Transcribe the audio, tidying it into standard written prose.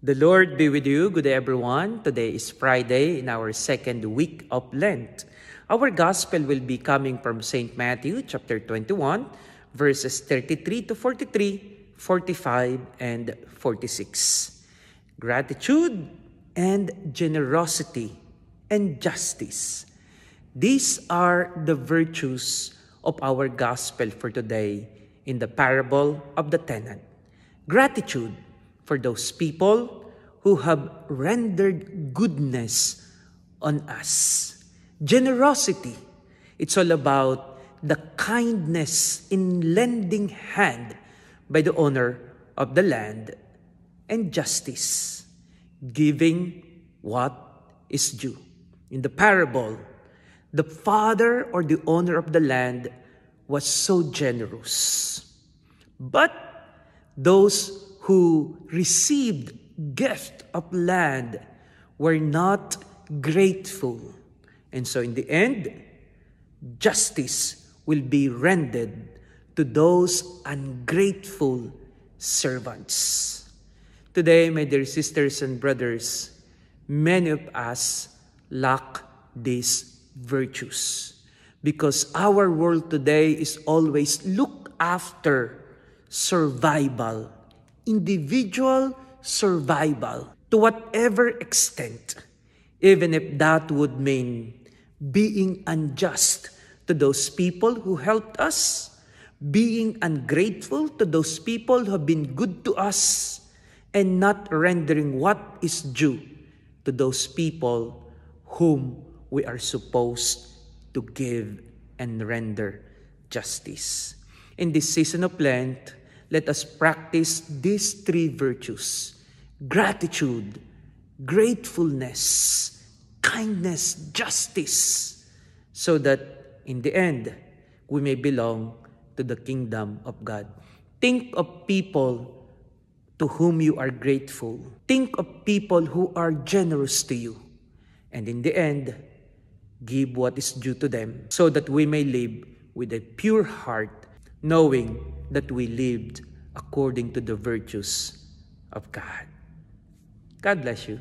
The Lord be with you. Good day, everyone. Today is Friday in our second week of Lent. Our gospel will be coming from St. Matthew chapter 21, verses 33 to 43, 45, and 46. Gratitude and generosity and justice. These are the virtues of our gospel for today in the parable of the tenant. Gratitude for those people who have rendered goodness on us. Generosity, it's all about the kindness in lending hand by the owner of the land, and justice, giving what is due. In the parable, the father or the owner of the land was so generous. But those who received gift of land were not grateful. And so in the end, justice will be rendered to those ungrateful servants. Today, my dear sisters and brothers, many of us lack these virtues because our world today is always look after survival, individual survival, to whatever extent, even if that would mean being unjust to those people who helped us, being ungrateful to those people who have been good to us, and not rendering what is due to those people whom we are supposed to give and render justice. In this season of Lent, let us practice these three virtues: gratitude, gratefulness, kindness, justice, so that in the end, we may belong to the kingdom of God. Think of people to whom you are grateful. Think of people who are generous to you. And in the end, give what is due to them so that we may live with a pure heart, knowing that we lived according to the virtues of God. God bless you.